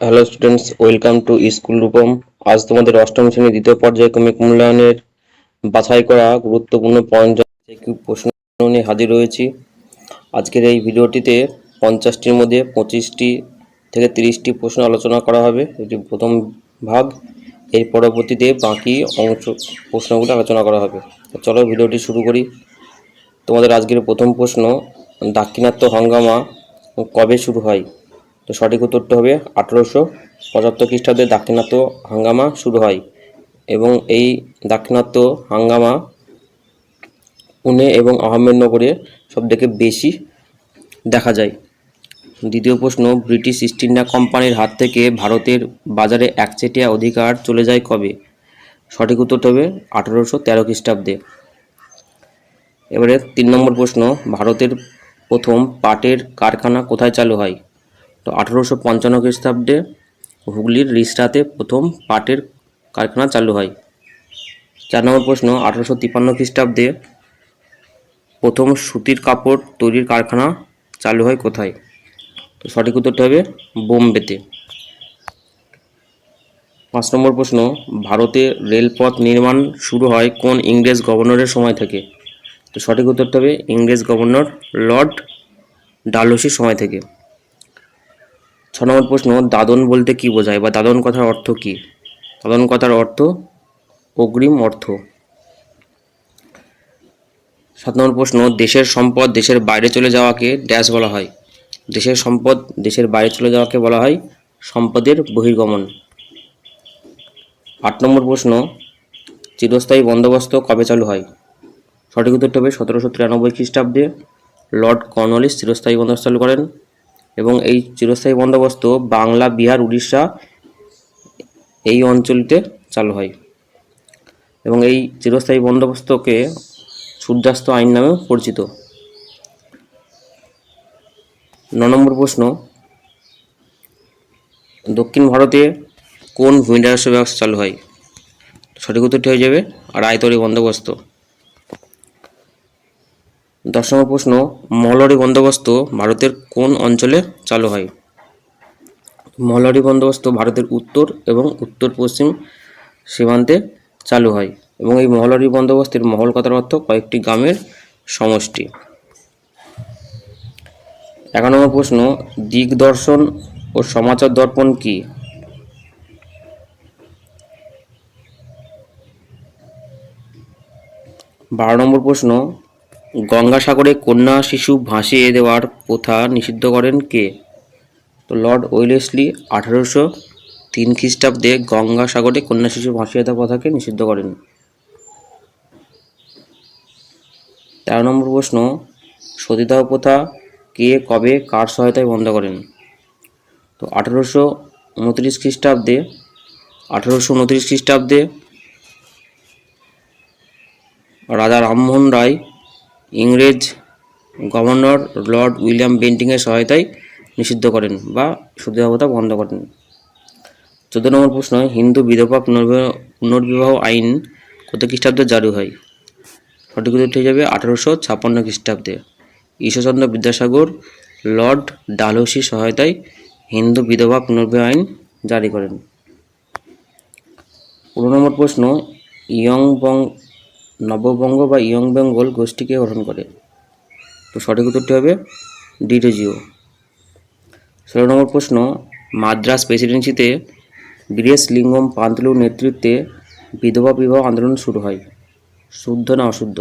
Hello students, welcome to school Rupam. আজ তোমাদের অষ্টম শ্রেণীর দ্বিতীয় পর্যায়ক্রমিক মূল্যায়নের বাছাই করা গুরুত্বপূর্ণ প্রশ্ন নিয়ে হাজির রয়েছি। আজকের এই ভিডিওটিতে 50টির মধ্যে 25টি থেকে 30টি প্রশ্ন আলোচনা করা হবে। এটি প্রথম ভাগ। এর পরবর্তীতে বাকি অংশ প্রশ্নগুলো আলোচনা করা হবে। চলো ভিডিওটি শুরু করি। তোমাদের আজকের প্রথম প্রশ্ন, দাক্ষিণাত্য হাঙ্গামা কবে শুরু হয়? তো সঠিক উত্তরটা হবে 1875 খ্রিস্টাব্দে দাক্ষিণাত্য হাঙ্গামা শুরু হয় এবং এই দাক্ষিণাত্য হাঙ্গামা পুনে এবং আহমেদনগরে সবথেকে বেশি দেখা যায়। দ্বিতীয় প্রশ্ন, ব্রিটিশ ইস্ট ইন্ডিয়া কোম্পানির হাত থেকে ভারতের বাজারে একচেটিয়া অধিকার চলে যায় কবে? সঠিক উত্তরটা হবে 1813 খ্রিস্টাব্দে। এবারে 3 নম্বর প্রশ্ন, ভারতের প্রথম পাটের কারখানা কোথায় চালু হয়? তো 1855 খ্রিস্টাব্দে হুগলির রিষড়াতে প্রথম পাটের কারখানা চালু হয়। 4 নম্বর প্রশ্ন, 1853 খ্রিস্টাব্দে প্রথম সুতির কাপড় তৈরির কারখানা চালু হয় কোথায়? তো সঠিক উত্তরটা হবে বোম্বেতে। 5 নম্বর প্রশ্ন, ভারতে রেলপথ নির্মাণ শুরু হয় কোন ইংরেজ গভর্নরের সময় থেকে? তো সঠিক উত্তরটা হবে ইংরেজ গভর্নর লর্ড ডালহৌসির সময় থেকে। 6 নম্বর প্রশ্ন, দাদন বলতে কি বোঝায় বা দাদন কথার অর্থ কী? দাদন কথার অর্থ অগ্রিম অর্থ। 7 নম্বর প্রশ্ন, দেশের সম্পদ দেশের বাইরে চলে যাওয়াকে ড্যাশ বলা হয়? দেশের সম্পদ দেশের বাইরে চলে যাওয়াকে বলা হয় সম্পদের বহির্গমন। 8 নম্বর প্রশ্ন, চিরস্থায়ী বন্দোবস্ত কবে চালু হয়? সঠিক উত্তরটা হবে 1793 খ্রিস্টাব্দে লর্ড কর্নওয়ালিস চিরস্থায়ী বন্দোবস্ত চালু করেন এবং এই চিরস্থায়ী বন্দোবস্ত বাংলা, বিহার, উড়িষ্যা এই অঞ্চলতে চালু হয় এবং এই চিরস্থায়ী বন্দোবস্তকে সূর্যাস্ত আইন নামেও পরিচিত। 9 নম্বর প্রশ্ন, দক্ষিণ ভারতে কোন ভূমিরাজস্ব ব্যবস্থা চালু হয়? সঠিক উত্তরটি হয়ে যাবে রায়তরি বন্দোবস্ত। 10 নম্বর প্রশ্ন, মহলরি বন্দোবস্ত ভারতের কোন অঞ্চলে চালু হয়? মহলরি বন্দোবস্ত ভারতের উত্তর এবং উত্তর পশ্চিম সীমান্তে চালু হয় এবং এই মহলরি বন্দোবস্তের মহল কথার অর্থ কয়েকটি গ্রামের সমষ্টি। 11 নম্বর প্রশ্ন, দিগদর্শন ও সমাচার দর্পণ কি? 12 নম্বর প্রশ্ন, গঙ্গাসাগরে কন্যা শিশু ভাসিয়ে দেওয়ার প্রথা নিষিদ্ধ করেন কে? তো লর্ড ওয়েলেসলি 1803 খ্রিস্টাব্দে গঙ্গাসাগরে কন্যা শিশু ভাসিয়ে দেওয়ার প্রথাকে নিষিদ্ধ করেন। 13 নম্বর প্রশ্ন, সতীদাহ প্রথা কে কবে কার সহায়তায় বন্ধ করেন? তো 1829 খ্রিস্টাব্দে 1829 খ্রিস্টাব্দে রাজা রামমোহন রায় ইংরেজ গভর্নর লর্ড উইলিয়াম বেন্টিংয়ের সহায়তায় নিষিদ্ধ করেন বা সতীদাহ প্রথা বন্ধ করেন। 14 নম্বর প্রশ্ন, হিন্দু বিধবা পুনর্বিবাহ আইন কত খ্রিস্টাব্দে জারি হয়? সঠিক উত্তর হয়ে যাবে 1856 খ্রিস্টাব্দে। ঈশ্বরচন্দ্র বিদ্যাসাগর লর্ড ডালহৌসির সহায়তায় হিন্দু বিধবা পুনর্বিবাহ আইন জারি করেন। 15 নম্বর প্রশ্ন, নববঙ্গ বা ইয়ং বেঙ্গল গোষ্ঠীকে গঠন করে? তো সঠিক উত্তরটি হবে ডিরোজিও। 16 নম্বর প্রশ্ন, মাদ্রাস প্রেসিডেন্সিতে বীরেশলিঙ্গম পান্তুলুর নেতৃত্বে বিধবা বিবাহ আন্দোলন শুরু হয়। শুদ্ধ না অশুদ্ধ?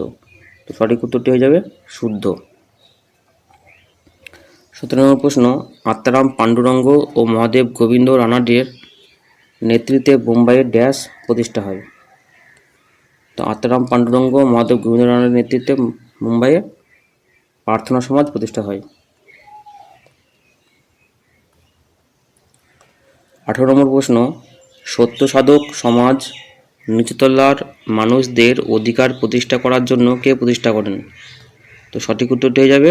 তো সঠিক উত্তরটি হয়ে যাবে শুদ্ধ। 17 নম্বর প্রশ্ন, আত্মারাম পাণ্ডুরঙ্গ ও মহাদেব গোবিন্দ রানাডের নেতৃত্বে বোম্বাইয়ের ড্যাশ প্রতিষ্ঠা হয়? তো আত্মারাম পাণ্ডুরঙ্গ মহাদেব গোবিন্দ রানাডের নেতৃত্বে মুম্বাইয়ে প্রার্থনা সমাজ প্রতিষ্ঠা হয়। 18 নম্বর প্রশ্ন, সত্য সাধক সমাজ নিচুতলার মানুষদের অধিকার প্রতিষ্ঠা করার জন্য কে প্রতিষ্ঠা করেন? তো সঠিক উত্তরটি হয়ে যাবে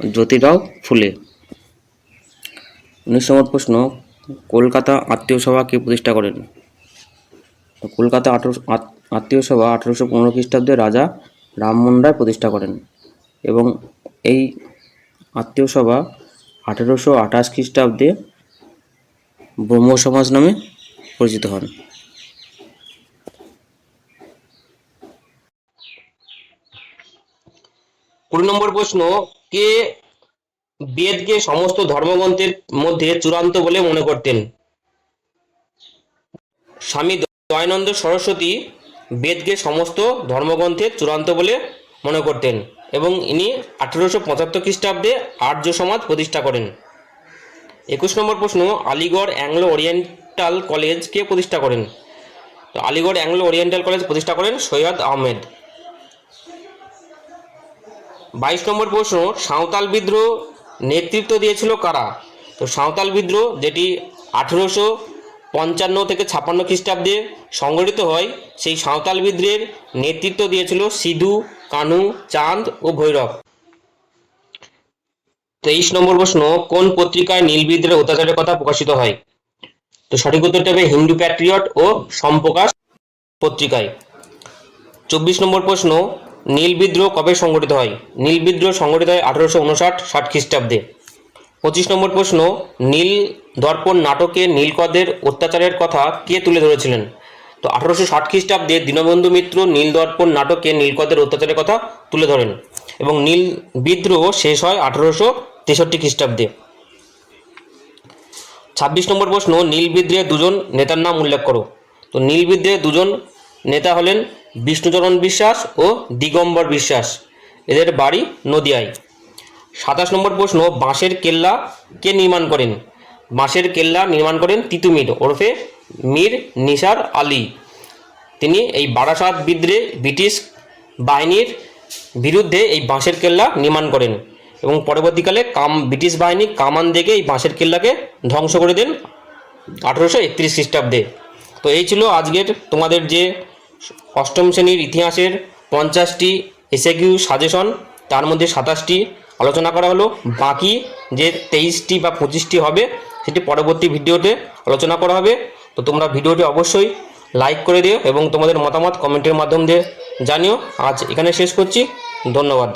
জ্যোতিরাও ফুলে। 19 নম্বর প্রশ্ন, কলকাতা আত্মীয় সভা কে প্রতিষ্ঠা করেন? তো কলকাতা আত্মীয় সভা 1815 খ্রিস্টাব্দে রাজা রামমোহন রায় প্রতিষ্ঠা করেন এবং এই আত্মীয় সভা 1828 খ্রিস্টাব্দে ব্রহ্ম সমাজ নামে পরিচিত হন। 20 নম্বর প্রশ্ন, কে বেদকে সমস্ত ধর্মগ্রন্থের মধ্যে চূড়ান্ত বলে মনে করতেন? স্বামী দয়ানন্দ সরস্বতী বেদকে সমস্ত ধর্মগ্রন্থের চূড়ান্ত বলে মনে করতেন এবং ইনি 1875 খ্রিস্টাব্দে আর্য সমাজ প্রতিষ্ঠা করেন। 21 নম্বর প্রশ্ন, আলিগড় অ্যাংলো ওরিয়েন্টাল কলেজ কে প্রতিষ্ঠা করেন? তো আলিগড় অ্যাংলো ওরিয়েন্টাল কলেজ প্রতিষ্ঠা করেন সৈয়দ আহমেদ। 22 নম্বর প্রশ্ন, সাঁওতাল বিদ্রোহ নেতৃত্ব দিয়েছিল কারা? তো সাঁওতাল বিদ্রোহ যেটি 1855 থেকে 56 খ্রিস্টাব্দে সংগঠিত হয়, সেই সাঁওতাল বিদ্রোহের নেতৃত্ব দিয়েছিল সিধু কানু চাঁদ ও ভৈরব। 23 নম্বর প্রশ্ন, কোন পত্রিকায় নীল বিদ্রোহের অত্যাচারের কথা প্রকাশিত হয়? তো সঠিক উত্তরটা হবে হিন্দু প্যাট্রিয়ট ও সম্প্রকাশ পত্রিকায়। 24 নম্বর প্রশ্ন, নীল বিদ্রোহ কবে সংগঠিত হয়? নীল বিদ্রোহ সংগঠিত হয় 1859-60 খ্রিস্টাব্দে। 25 নম্বর প্রশ্ন, নীল দর্পণ নাটকে নীলকরদের অত্যাচারের কথা কে তুলে ধরেছিলেন? তো 1860 খ্রিস্টাব্দে দীনবন্ধু মিত্র নীল দর্পণ নাটকে নীলকরদের অত্যাচারের কথা তুলে ধরেন এবং নীল বিদ্রোহ শেষ হয় 1863 খ্রিস্টাব্দে। 26 নম্বর প্রশ্ন, নীল বিদ্রোহের দুজন নেতার নাম উল্লেখ করো। তো নীল বিদ্রোহের দুজন নেতা হলেন বিষ্ণুচরণ বিশ্বাস ও দিগম্বর বিশ্বাস, এদের বাড়ি নদিয়ায়। 27 নম্বর প্রশ্ন, বাঁশের কেল্লা কে নির্মাণ করেন? বাঁশের কেল্লা নির্মাণ করেন তিতুমির ওরফে মীর নিসার আলী। তিনি এই বারাসাত বিদ্রোহে ব্রিটিশ বাহিনীর বিরুদ্ধে এই বাঁশের কেল্লা নির্মাণ করেন এবং পরবর্তীকালে ব্রিটিশ বাহিনী কামান দেখে এই বাঁশের কেল্লাকে ধ্বংস করে দেন 1831 খ্রিস্টাব্দে। তো এই ছিল আজকের তোমাদের যে অষ্টম শ্রেণীর ইতিহাসের 50টি এসএকিউ সাজেশন, তার মধ্যে 27টি আলোচনা করা হলো। বাকি যে 23টি বা 25টি হবে সেটি পরবর্তী ভিডিওতে আলোচনা করা হবে। তো তোমরা ভিডিওটি অবশ্যই লাইক করে দিও এবং তোমাদের মতামত কমেন্টের মাধ্যম দিয়ে জানিও। আজ এখানে শেষ করছি, ধন্যবাদ।